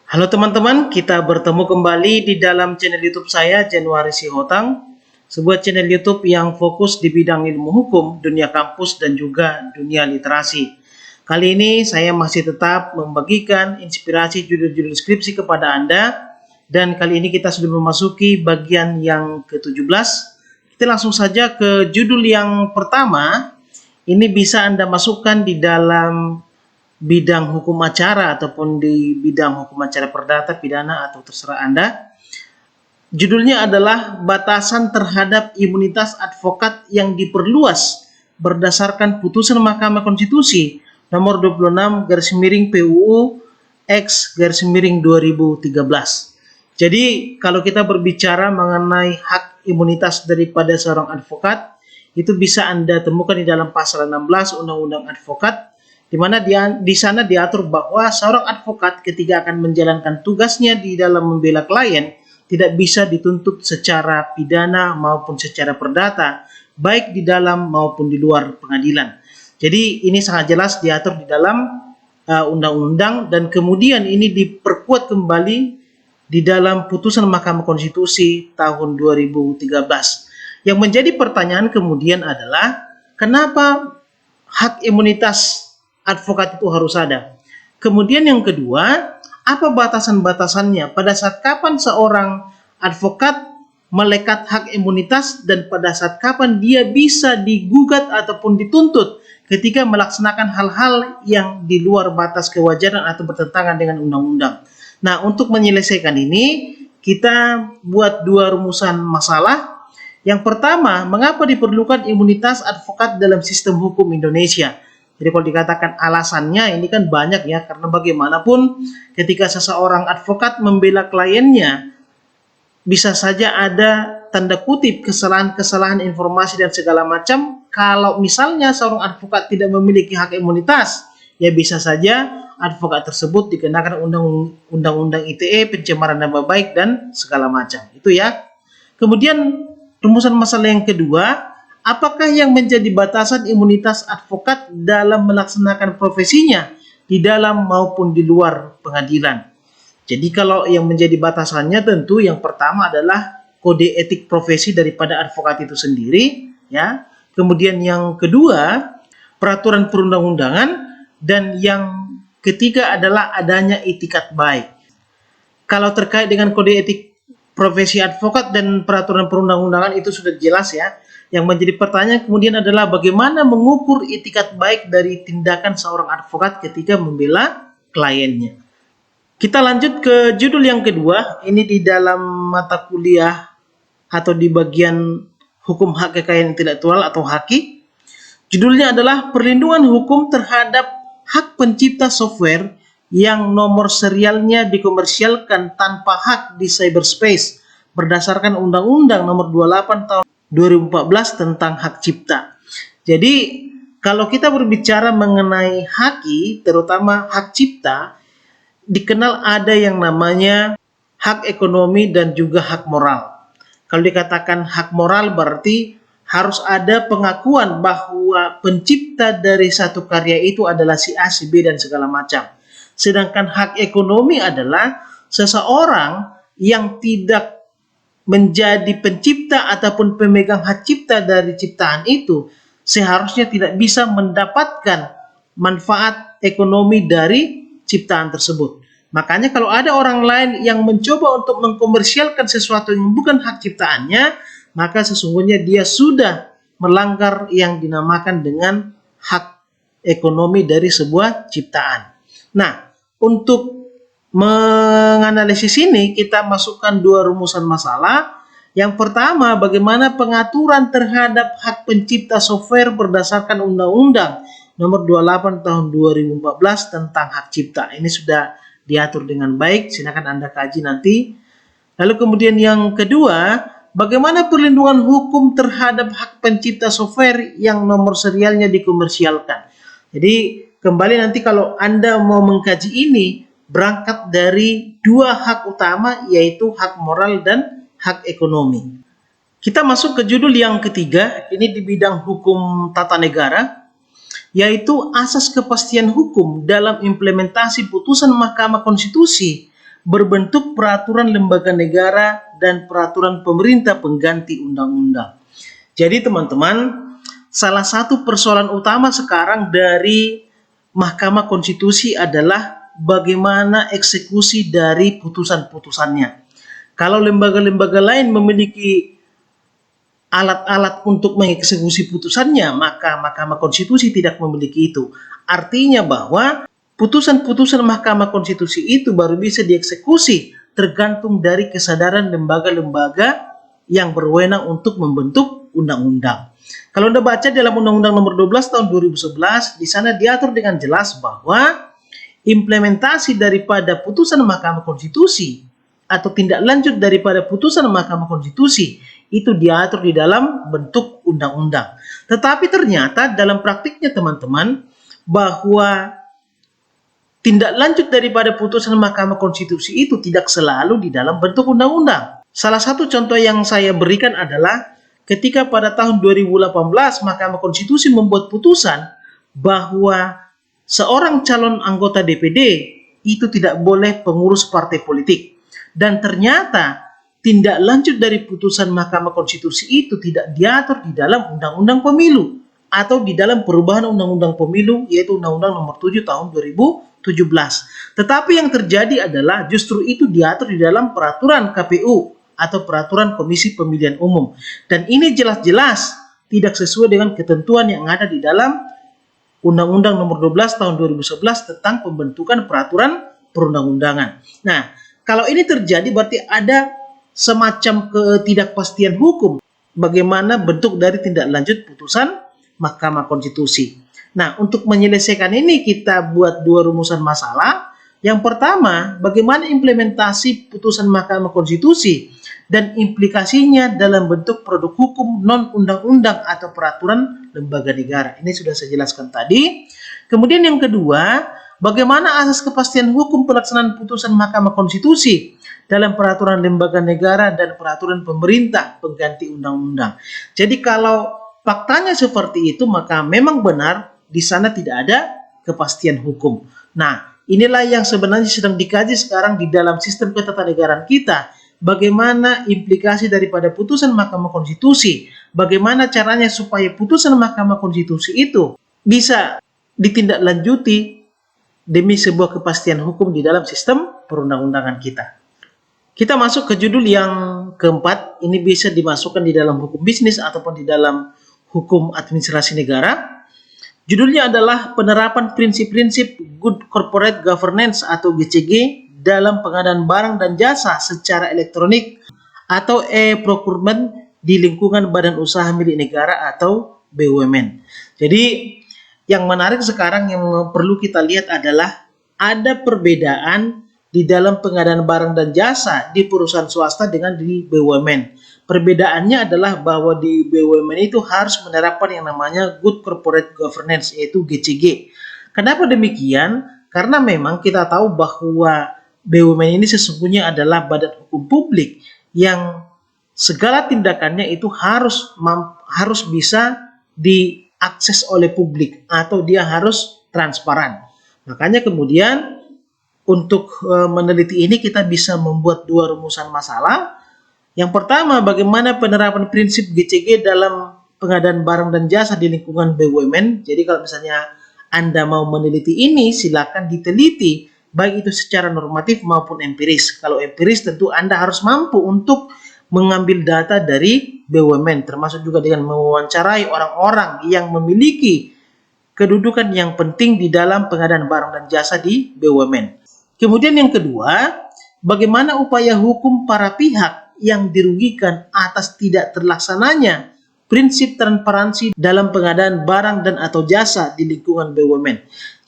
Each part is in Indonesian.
Halo teman-teman, kita bertemu kembali di dalam channel YouTube saya, Januari Sihotang, sebuah channel YouTube yang fokus di bidang ilmu hukum, dunia kampus, dan juga dunia literasi. Kali ini saya masih tetap membagikan inspirasi judul-judul skripsi kepada Anda, dan kali ini kita sudah memasuki bagian yang ke-17. Kita langsung saja ke judul yang pertama. Ini bisa Anda masukkan di dalam bidang hukum acara ataupun di bidang hukum acara perdata, pidana, atau terserah Anda. Judulnya adalah batasan terhadap imunitas advokat yang diperluas berdasarkan putusan Mahkamah Konstitusi nomor 26 garis miring PUU X garis miring 2013. Jadi kalau kita berbicara mengenai hak imunitas daripada seorang advokat, itu bisa Anda temukan di dalam pasal 16 Undang-Undang Advokat, di mana di sana diatur bahwa seorang advokat ketika akan menjalankan tugasnya di dalam membela klien tidak bisa dituntut secara pidana maupun secara perdata, baik di dalam maupun di luar pengadilan. Jadi ini sangat jelas diatur di dalam undang-undang, dan kemudian ini diperkuat kembali di dalam putusan Mahkamah Konstitusi tahun 2013. Yang menjadi pertanyaan kemudian adalah kenapa hak imunitas advokat itu harus ada. Kemudian yang kedua, apa batasan-batasannya? Pada saat kapan seorang advokat melekat hak imunitas dan pada saat kapan dia bisa digugat ataupun dituntut ketika melaksanakan hal-hal yang di luar batas kewajaran atau bertentangan dengan undang-undang. Nah, untuk menyelesaikan ini, kita buat dua rumusan masalah. Yang pertama, mengapa diperlukan imunitas advokat dalam sistem hukum Indonesia? Jadi kalau dikatakan alasannya ini kan banyak ya, karena bagaimanapun ketika seseorang advokat membela kliennya, bisa saja ada tanda kutip kesalahan-kesalahan informasi dan segala macam. Kalau misalnya seorang advokat tidak memiliki hak imunitas, ya bisa saja advokat tersebut dikenakan undang-undang ITE, pencemaran nama baik, dan segala macam. Itu ya. Kemudian rumusan masalah yang kedua, apakah yang menjadi batasan imunitas advokat dalam melaksanakan profesinya di dalam maupun di luar pengadilan? Jadi kalau yang menjadi batasannya tentu yang pertama adalah kode etik profesi daripada advokat itu sendiri, ya. Kemudian yang kedua, peraturan perundang-undangan, dan yang ketiga adalah adanya itikat baik. Kalau terkait dengan kode etik profesi advokat dan peraturan perundang-undangan itu sudah jelas ya. Yang menjadi pertanyaan kemudian adalah bagaimana mengukur itikat baik dari tindakan seorang advokat ketika membela kliennya. Kita lanjut ke judul yang kedua, ini di dalam mata kuliah atau di bagian hukum hak kekayaan intelektual atau HAKI. Judulnya adalah perlindungan hukum terhadap hak pencipta software yang nomor serialnya dikomersialkan tanpa hak di cyberspace berdasarkan Undang-Undang nomor 28 tahun 2014 tentang hak cipta. Jadi kalau kita berbicara mengenai HAKI, terutama hak cipta, dikenal ada yang namanya hak ekonomi dan juga hak moral. Kalau dikatakan hak moral berarti harus ada pengakuan bahwa pencipta dari satu karya itu adalah si A, si B, dan segala macam. Sedangkan hak ekonomi adalah seseorang yang tidak menjadi pencipta ataupun pemegang hak cipta dari ciptaan itu seharusnya tidak bisa mendapatkan manfaat ekonomi dari ciptaan tersebut. Makanya kalau ada orang lain yang mencoba untuk mengkomersialkan sesuatu yang bukan hak ciptaannya, maka sesungguhnya dia sudah melanggar yang dinamakan dengan hak ekonomi dari sebuah ciptaan. Nah, untuk menganalisis ini kita masukkan dua rumusan masalah. Yang pertama, bagaimana pengaturan terhadap hak pencipta software berdasarkan Undang-Undang nomor 28 tahun 2014 tentang hak cipta. Ini sudah diatur dengan baik, silakan Anda kaji nanti. Lalu kemudian yang kedua, bagaimana perlindungan hukum terhadap hak pencipta software yang nomor serialnya dikomersialkan. Jadi kembali nanti kalau Anda mau mengkaji ini, berangkat dari dua hak utama, yaitu hak moral dan hak ekonomi. Kita masuk ke judul yang ketiga, ini di bidang hukum tata negara, yaitu asas kepastian hukum dalam implementasi putusan Mahkamah Konstitusi berbentuk peraturan lembaga negara dan peraturan pemerintah pengganti undang-undang. Jadi teman-teman, salah satu persoalan utama sekarang dari Mahkamah Konstitusi adalah bagaimana eksekusi dari putusan-putusannya. Kalau lembaga-lembaga lain memiliki alat-alat untuk mengeksekusi putusannya, maka Mahkamah Konstitusi tidak memiliki itu. Artinya bahwa putusan-putusan Mahkamah Konstitusi itu baru bisa dieksekusi tergantung dari kesadaran lembaga-lembaga yang berwenang untuk membentuk undang-undang. Kalau Anda baca dalam Undang-Undang Nomor 12 Tahun 2011, di sana diatur dengan jelas bahwa implementasi daripada putusan Mahkamah Konstitusi atau tindak lanjut daripada putusan Mahkamah Konstitusi itu diatur di dalam bentuk undang-undang. Tetapi ternyata dalam praktiknya teman-teman, bahwa tindak lanjut daripada putusan Mahkamah Konstitusi itu tidak selalu di dalam bentuk undang-undang. Salah satu contoh yang saya berikan adalah ketika pada tahun 2018 Mahkamah Konstitusi membuat putusan bahwa seorang calon anggota DPD itu tidak boleh pengurus partai politik. Dan ternyata tindak lanjut dari putusan Mahkamah Konstitusi itu tidak diatur di dalam Undang-Undang Pemilu atau di dalam perubahan Undang-Undang Pemilu, yaitu Undang-Undang Nomor 7 Tahun 2017. Tetapi yang terjadi adalah justru itu diatur di dalam peraturan KPU atau peraturan Komisi Pemilihan Umum. Dan ini jelas-jelas tidak sesuai dengan ketentuan yang ada di dalam Undang-Undang Nomor 12 Tahun 2011 tentang pembentukan peraturan perundang-undangan. Nah, kalau ini terjadi berarti ada semacam ketidakpastian hukum bagaimana bentuk dari tindak lanjut putusan Mahkamah Konstitusi. Nah, untuk menyelesaikan ini kita buat dua rumusan masalah. Yang pertama, bagaimana implementasi putusan Mahkamah Konstitusi dan implikasinya dalam bentuk produk hukum non-undang-undang atau peraturan lembaga negara. Ini sudah saya jelaskan tadi. Kemudian yang kedua, bagaimana asas kepastian hukum pelaksanaan putusan Mahkamah Konstitusi dalam peraturan lembaga negara dan peraturan pemerintah pengganti undang-undang. Jadi kalau faktanya seperti itu, maka memang benar di sana tidak ada kepastian hukum. Nah, inilah yang sebenarnya sedang dikaji sekarang di dalam sistem ketatanegaraan kita. Bagaimana implikasi daripada putusan Mahkamah Konstitusi, bagaimana caranya supaya putusan Mahkamah Konstitusi itu bisa ditindaklanjuti demi sebuah kepastian hukum di dalam sistem perundang-undangan kita. Kita masuk ke judul yang keempat, ini bisa dimasukkan di dalam hukum bisnis ataupun di dalam hukum administrasi negara. Judulnya adalah penerapan prinsip-prinsip Good Corporate Governance atau GCG dalam pengadaan barang dan jasa secara elektronik atau e-procurement di lingkungan badan usaha milik negara atau BUMN. Jadi yang menarik sekarang yang perlu kita lihat adalah ada perbedaan di dalam pengadaan barang dan jasa di perusahaan swasta dengan di BUMN. Perbedaannya adalah bahwa di BUMN itu harus menerapkan yang namanya Good Corporate Governance, yaitu GCG. Kenapa demikian? Karena memang kita tahu bahwa BUMN ini sesungguhnya adalah badan hukum publik yang segala tindakannya itu harus bisa diakses oleh publik atau dia harus transparan. Makanya kemudian untuk meneliti ini kita bisa membuat dua rumusan masalah. Yang pertama, bagaimana penerapan prinsip GCG dalam pengadaan barang dan jasa di lingkungan BUMN. Jadi kalau misalnya Anda mau meneliti ini, silakan diteliti, baik itu secara normatif maupun empiris. Kalau empiris tentu Anda harus mampu untuk mengambil data dari BUMN, termasuk juga dengan mewawancarai orang-orang yang memiliki kedudukan yang penting di dalam pengadaan barang dan jasa di BUMN. Kemudian yang kedua, bagaimana upaya hukum para pihak yang dirugikan atas tidak terlaksananya prinsip transparansi dalam pengadaan barang dan atau jasa di lingkungan BUMN.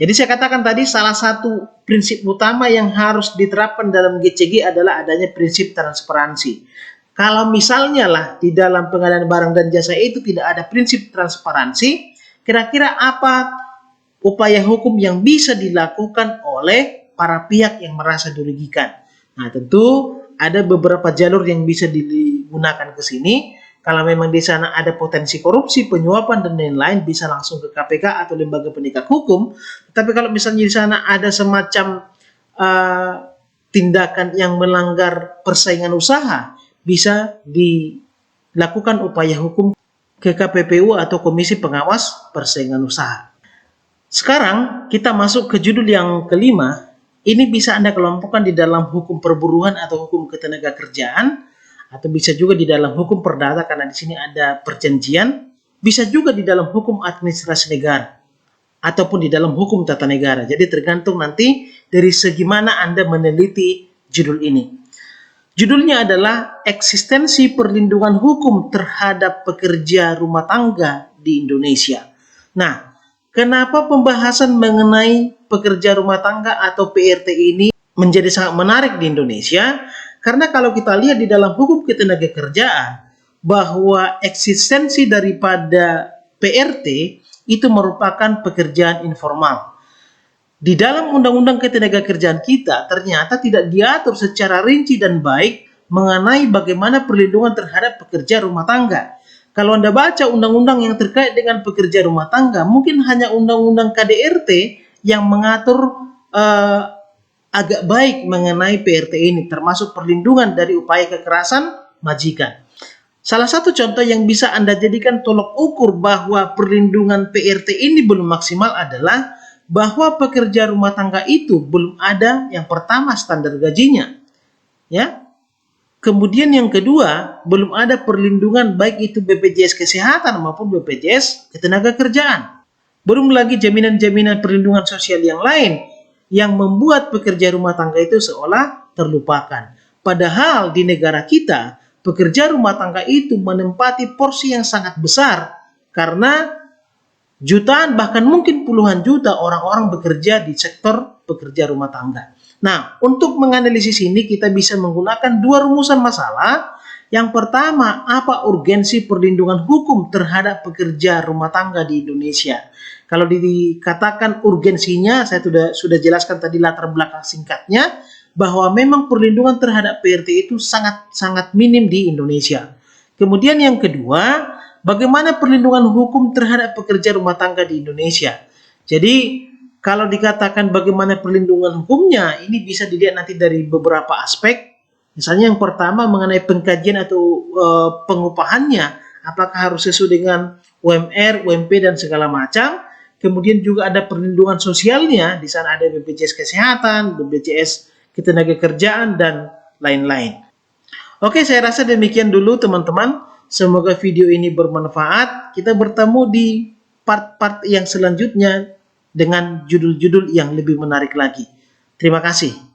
Jadi saya katakan tadi salah satu prinsip utama yang harus diterapkan dalam GCG adalah adanya prinsip transparansi. Kalau misalnya lah di dalam pengadaan barang dan jasa itu tidak ada prinsip transparansi, kira-kira apa upaya hukum yang bisa dilakukan oleh para pihak yang merasa dirugikan? Nah, tentu ada beberapa jalur yang bisa digunakan ke sini. Kalau memang di sana ada potensi korupsi, penyuapan dan lain-lain, bisa langsung ke KPK atau lembaga penegak hukum. Tapi kalau misalnya di sana ada semacam tindakan yang melanggar persaingan usaha, bisa dilakukan upaya hukum ke KPPU atau Komisi Pengawas Persaingan Usaha. Sekarang kita masuk ke judul yang kelima. Ini bisa Anda kelompokkan di dalam hukum perburuan atau hukum ketenagakerjaan, atau bisa juga di dalam hukum perdata karena di sini ada perjanjian, bisa juga di dalam hukum administrasi negara ataupun di dalam hukum tata negara. Jadi tergantung nanti dari segi mana Anda meneliti judul ini. Judulnya adalah eksistensi perlindungan hukum terhadap pekerja rumah tangga di Indonesia. Nah, kenapa pembahasan mengenai pekerja rumah tangga atau PRT ini menjadi sangat menarik di Indonesia? Karena kalau kita lihat di dalam hukum ketenagakerjaan, bahwa eksistensi daripada PRT itu merupakan pekerjaan informal. Di dalam Undang-Undang Ketenagakerjaan kita ternyata tidak diatur secara rinci dan baik mengenai bagaimana perlindungan terhadap pekerja rumah tangga. Kalau Anda baca undang-undang yang terkait dengan pekerja rumah tangga, mungkin hanya Undang-Undang KDRT yang mengatur agak baik mengenai PRT ini, termasuk perlindungan dari upaya kekerasan majikan. Salah satu contoh yang bisa Anda jadikan tolok ukur bahwa perlindungan PRT ini belum maksimal adalah bahwa pekerja rumah tangga itu belum ada yang pertama standar gajinya, ya. Kemudian yang kedua, belum ada perlindungan baik itu BPJS Kesehatan maupun BPJS Ketenagakerjaan. Belum lagi jaminan-jaminan perlindungan sosial yang lain yang membuat pekerja rumah tangga itu seolah terlupakan. Padahal di negara kita, pekerja rumah tangga itu menempati porsi yang sangat besar karena jutaan bahkan mungkin puluhan juta orang-orang bekerja di sektor pekerja rumah tangga. Nah, untuk menganalisis ini kita bisa menggunakan dua rumusan masalah. Yang pertama, apa urgensi perlindungan hukum terhadap pekerja rumah tangga di Indonesia? Kalau dikatakan urgensinya, saya sudah jelaskan tadi latar belakang singkatnya, bahwa memang perlindungan terhadap PRT itu sangat minim di Indonesia. Kemudian yang kedua, bagaimana perlindungan hukum terhadap pekerja rumah tangga di Indonesia? Jadi, kalau dikatakan bagaimana perlindungan hukumnya, ini bisa dilihat nanti dari beberapa aspek. Misalnya yang pertama mengenai pengkajian atau pengupahannya, apakah harus sesuai dengan UMR, UMP, dan segala macam. Kemudian juga ada perlindungan sosialnya, di sana ada BPJS Kesehatan, BPJS Ketenagakerjaan, dan lain-lain. Oke, saya rasa demikian dulu teman-teman. Semoga video ini bermanfaat. Kita bertemu di part-part yang selanjutnya dengan judul-judul yang lebih menarik lagi. Terima kasih.